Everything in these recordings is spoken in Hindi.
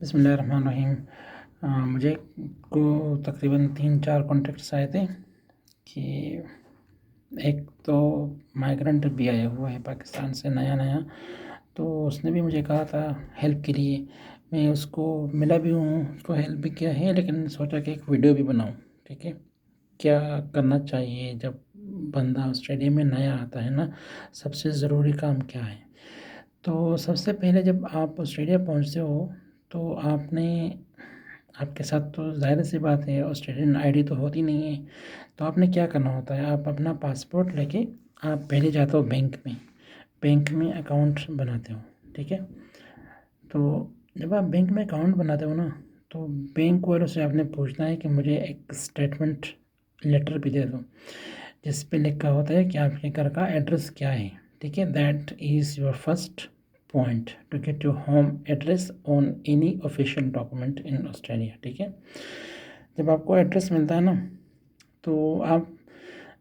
बिस्मिल्लाहिर्रहमानिर्रहीम। मुझे को तकरीबन 3-4 कॉन्टैक्ट्स आए थे कि एक तो माइग्रेंट भी आया हुआ है पाकिस्तान से नया-नया, तो उसने भी मुझे कहा था हेल्प के लिए। मैं उसको मिला भी हूँ, उसको हेल्प भी किया है, लेकिन सोचा कि एक वीडियो भी बनाऊँ, ठीक है? क्या करना चाहिए जब बंदा ऑस्ट्रेलिया में नया आता है ना, सबसे ज़रूरी काम क्या है? तो सबसे पहले जब आप ऑस्ट्रेलिया पहुँचते हो, तो आपके साथ तो ज़ाहिर-सी बात है ऑस्ट्रेलियन आईडी तो होती नहीं है। तो आपने क्या करना होता है, आप अपना पासपोर्ट लेके आप पहले जाते हो बैंक में अकाउंट बनाते हो, ठीक है? तो जब आप बैंक में अकाउंट बनाते हो ना, तो बैंक वालों से आपने पूछना है कि मुझे एक स्टेटमेंट लेटर भी दे दो, जिस पे लिखा होता है कि आपके घर का एड्रेस क्या है, ठीक है? That is your first point to get your home address on any official document in Australia, ठीक है? जब आपको एड्रेस मिलता है ना, तो आप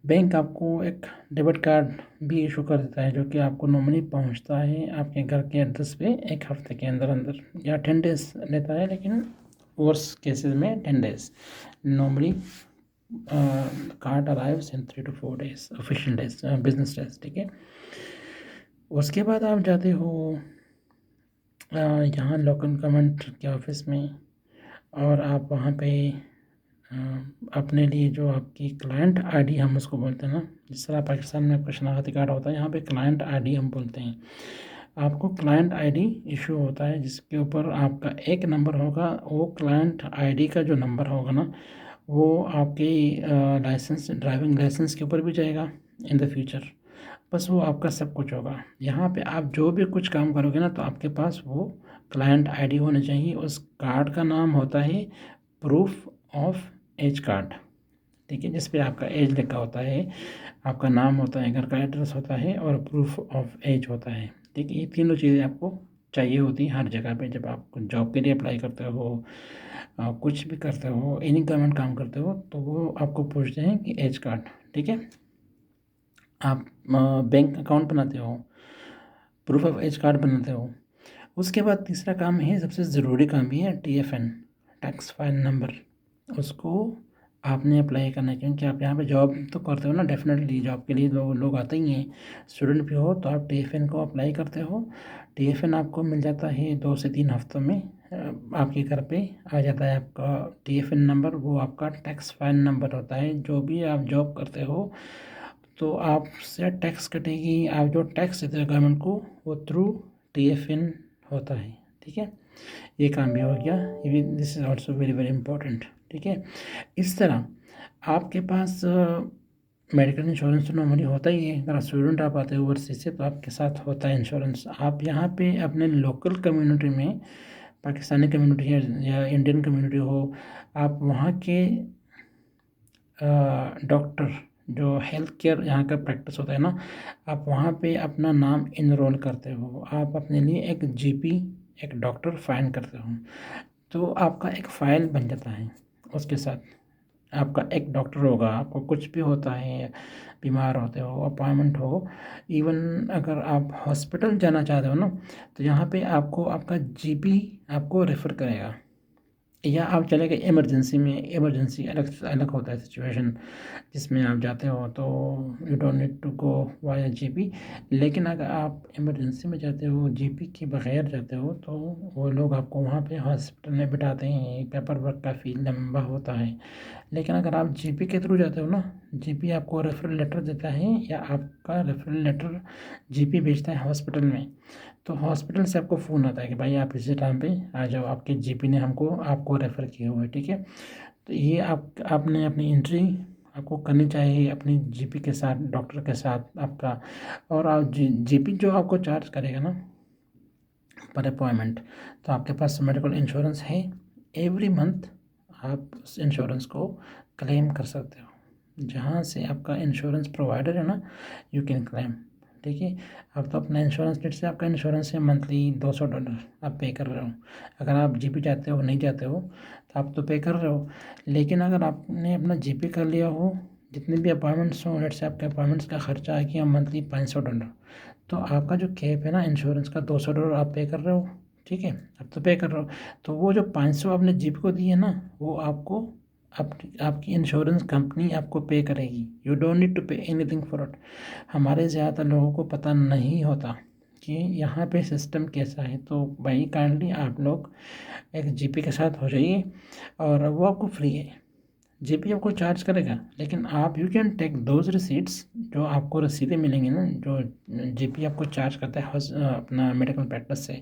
बैंक आपको एक डेबिट कार्ड भी इशू कर देता है, जो कि आपको नॉर्मली पहुंचता है आपके घर के एड्रेस पे 1 हफ्ते के अंदर या 10 डेज़ लेता है, लेकिन वर्स्ट केसेस में 10 days normally. Card arrives in 3 to 4 days official days, business days, ठीक है? उसके बाद आप जाते हो यहाँ लोकल गवर्नमेंट के ऑफिस में, और आप वहाँ पे अ, अपने लिए जो आपकी क्लाइंट आईडी हम उसको बोलते हैं ना, जिस तरह पाकिस्तान में आपका शनाख्ती कार्ड होता है, यहाँ पे क्लाइंट आईडी हम बोलते हैं। आपको क्लाइंट आईडी इशू होता है, जिसके ऊपर आपका एक नंबर होगा। वो क्लाइंट आईडी का जो नंबर होगा ना, वो आपके लाइसेंस, ड्राइविंग लाइसेंस के ऊपर भी जाएगा इन द फ्यूचर। बस वो आपका सब कुछ होगा। यहाँ पे आप जो भी कुछ काम करोगे ना, तो आपके पास वो क्लाइंट आईडी होनी चाहिए। उस कार्ड का नाम होता है प्रूफ ऑफ एज कार्ड, ठीक है? जिस पे आपका एज लिखा होता है, आपका नाम होता है, घर का एड्रेस होता है और प्रूफ ऑफ एज होता है, ठीक है? ये तीनों चीज़ें आपको चाहिए होती हैं हर जगह पे। जब आप जॉब के लिए अप्लाई करते हो, कुछ भी करते हो, एनी गवर्नमेंट काम करते हो, तो वो आपको पूछते हैं कि एज कार्ड, ठीक है? आप बैंक अकाउंट बनाते हो, प्रूफ ऑफ एज कार्ड बनाते हो। उसके बाद तीसरा काम है, सबसे ज़रूरी काम भी है, TFN, टैक्स फाइल नंबर। उसको आपने अप्लाई करना है, क्योंकि आप यहाँ पे जॉब तो करते हो ना, डेफिनेटली जॉब के लिए लोग आते ही हैं। स्टूडेंट भी हो तो आप TFN को अप्लाई करते हो। TFN आपको मिल जाता है 2 से 3 हफ्तों में, आपके घर पे आ जाता है आपका TFN नंबर। वो आपका टैक्स फाइल नंबर होता है। जो भी आप जॉब करते हो, तो आपसे टैक्स कटेगी, आप जो टैक्स देते हो गवर्नमेंट को, वो थ्रू TFN होता है, ठीक है? ये काम भी हो गया। ये this is also very very important, ठीक है? इस तरह आपके पास मेडिकल इंश्योरेंस तो नॉर्मली होता ही है। अगर स्टूडेंट आप आते हो ओवरसीज से, तो आपके साथ होता है इंश्योरेंस। आप यहाँ पे अपने लोकल कम्युनिटी में, पाकिस्तानी कम्युनिटी या इंडियन कम्युनिटी हो, आप वहाँ के डॉक्टर, जो हेल्थ केयर यहाँ का प्रैक्टिस होता है ना, आप वहाँ पे अपना नाम इनरोल करते हो। आप अपने लिए एक जीपी, एक डॉक्टर फाइंड करते हो, तो आपका एक फ़ाइल बन जाता है। उसके साथ आपका एक डॉक्टर होगा। आपको कुछ भी होता है, बीमार होते हो, अपॉइंटमेंट हो, इवन अगर आप हॉस्पिटल जाना चाहते हो ना, तो यहाँ पे आपको आपका जीपी आपको रेफ़र करेगा। या आप चले गए इमरजेंसी में, इमरजेंसी अलग अलग होता है सिचुएशन, जिसमें आप जाते हो तो you don't need to go via GP. लेकिन अगर आप इमरजेंसी में जाते हो, जीपी के बगैर जाते हो, तो वो लोग आपको वहाँ पे हॉस्पिटल में बिठाते हैं। पेपर वर्क काफ़ी लंबा होता है। लेकिन अगर आप जीपी के थ्रू जाते हो ना, जीपी आपको रेफरल लेटर देता है, या आपका रेफरल लेटर जीपी भेजता है हॉस्पिटल में। तो हॉस्पिटल से आपको फ़ोन आता है कि भाई आप इसी टाइम पे आ जाओ, आपके जीपी ने आपको रेफ़र किया हुआ है, ठीक है? तो ये आपने अपनी एंट्री आपको करनी चाहिए अपनी जीपी के साथ, डॉक्टर के साथ आपका। और आप जीपी जो आपको चार्ज करेगा ना पर अपॉइंटमेंट, तो आपके पास मेडिकल इंश्योरेंस है, एवरी मंथ आप उस इंश्योरेंस को क्लेम कर सकते हो। जहाँ से आपका इंश्योरेंस प्रोवाइडर है ना, यू कैन क्लेम, ठीक है? आप तो अपना इंश्योरेंस, लेट से आपका इंश्योरेंस है मंथली $200 आप पे कर रहे हो। अगर आप जीपी जाते हो, नहीं जाते हो, तो आप तो पे कर रहे हो। लेकिन अगर आपने अपना जीपी कर लिया हो, जितने भी अपॉइंटमेंट्स हों, लेट से आपके अपॉइंटमेंट्स का खर्चा आ गया मंथली $500, तो आपका जो कैप है ना इंश्योरेंस का, $200 आप पे कर रहे हो, ठीक है, अब तो पे कर रहे हो। तो वो जो 500 आपने जीप को दी है ना, वो आपको आपकी इंश्योरेंस कंपनी आपको पे करेगी। You don't need to pay anything for it. हमारे ज़्यादातर लोगों को पता नहीं होता कि यहाँ पे सिस्टम कैसा है। तो भाई काइंडली आप लोग एक जीपी के साथ हो जाइए और वो आपको फ्री है। जीपी आपको चार्ज करेगा, लेकिन आप you can take those receipts, जो आपको रसीदें मिलेंगी ना, जो जीपी आपको चार्ज करता है अपना मेडिकल प्रैक्टिस से,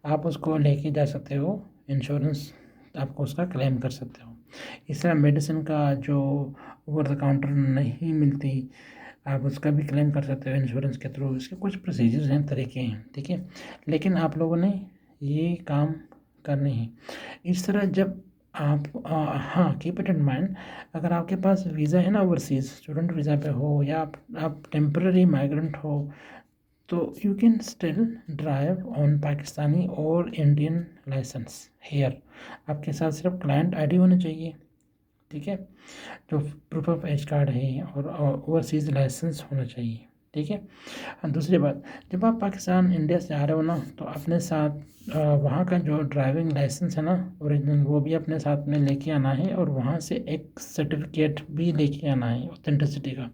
आप उसको लेके जा सकते हो। इंश्योरेंस आपको उसका क्लेम कर सकते हो। इस तरह मेडिसिन का जो ओवर द काउंटर नहीं मिलती, आप उसका भी क्लेम कर सकते हो इंश्योरेंस के थ्रू। इसके कुछ प्रोसीजर्स हैं, तरीके हैं, ठीक है। लेकिन आप लोगों ने ये काम करने हैं इस तरह। जब आप हाँ, कीप इट इन माइंड, अगर आपके पास वीज़ा है ना ओवरसीज़ स्टूडेंट वीज़ा पे हो, या आप टेम्पररी माइग्रेंट हो, तो you can still drive on Pakistani और इंडियन लाइसेंस हेयर। आपके साथ सिर्फ क्लाइंट आईडी होनी चाहिए, ठीक है, जो प्रूफ ऑफ एज कार्ड है, और ओवरसीज़ लाइसेंस होना चाहिए, ठीक है। और दूसरी बात, जब आप पाकिस्तान इंडिया से आ रहे हो ना, तो अपने साथ वहाँ का जो ड्राइविंग लाइसेंस है ना ओरिजिनल, वो भी अपने साथ में लेके आना है, और वहाँ से एक सर्टिफिकेट भी लेके आना है ऑथेंटिसिटी का।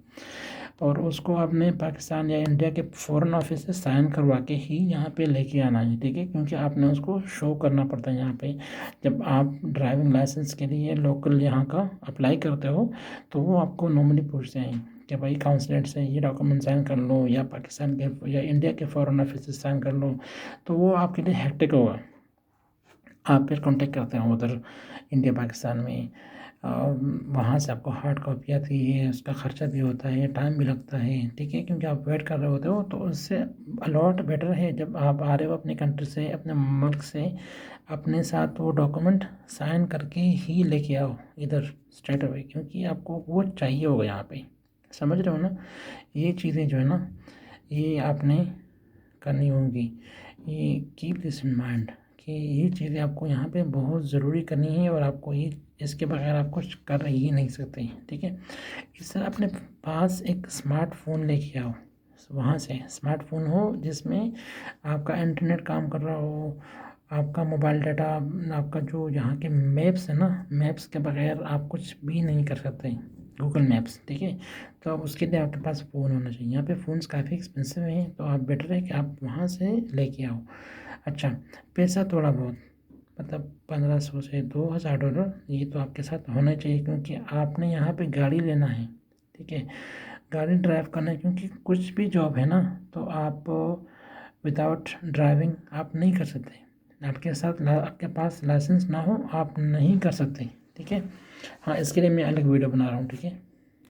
और उसको आपने पाकिस्तान या इंडिया के फ़ॉरेन ऑफिस से साइन करवा के ही यहाँ पे लेके आना है, ठीक है, क्योंकि आपने उसको शो करना पड़ता है यहाँ पे। जब आप ड्राइविंग लाइसेंस के लिए लोकल यहाँ का अप्लाई करते हो, तो वो आपको नॉर्मली पूछते हैं कि भाई काउंसलेट से ये डॉक्यूमेंट साइन कर लो, या पाकिस्तान के या इंडिया के फ़ॉरेन ऑफिस से साइन कर लो। तो वो आपके लिए हेक्टिक होगा। आप फिर कांटेक्ट करते हैं उधर इंडिया पाकिस्तान में, वहाँ से आपको हार्ड कॉपी आती है, उसका ख़र्चा भी होता है, टाइम भी लगता है, ठीक है, क्योंकि आप वेट कर रहे होते हो। तो उससे अलॉट बेटर है जब आप आ रहे हो अपने कंट्री से, अपने मुल्क से, अपने साथ वो डॉक्यूमेंट साइन करके ही लेके आओ इधर स्ट्रेट अवे, क्योंकि आपको वो चाहिए होगा यहाँ पे। समझ रहे हो ना? ये चीज़ें जो है ना, ये आपने करनी होगी। ये कीप दिस इन माइंड कि ये चीज़ें आपको यहाँ पे बहुत ज़रूरी करनी है, और आपको ये इसके बगैर आप कुछ कर ही नहीं सकते, ठीक है। इस तरह अपने पास एक स्मार्टफोन लेके आओ, वहाँ से स्मार्टफोन हो जिसमें आपका इंटरनेट काम कर रहा हो, आपका मोबाइल डाटा, आपका जो यहाँ के मैप्स है ना, मैप्स के बगैर आप कुछ भी नहीं कर सकते, गूगल मैप्स, ठीक है। तो अब उसके लिए आपके पास फ़ोन होना चाहिए। यहाँ पे फ़ोन्स काफ़ी एक्सपेंसिव हैं, तो आप बेटर है कि आप वहाँ से लेके आओ। अच्छा, पैसा थोड़ा बहुत, मतलब 1500 से $2000 ये तो आपके साथ होना चाहिए, क्योंकि आपने यहाँ पे गाड़ी लेना है, ठीक है, गाड़ी ड्राइव करना है। क्योंकि कुछ भी जॉब है ना, तो आप विदाउट ड्राइविंग आप नहीं कर सकते। आपके पास लाइसेंस ना हो, आप नहीं कर सकते, ठीक है। हाँ, इसके लिए मैं अलग वीडियो बना रहा हूँ, ठीक है।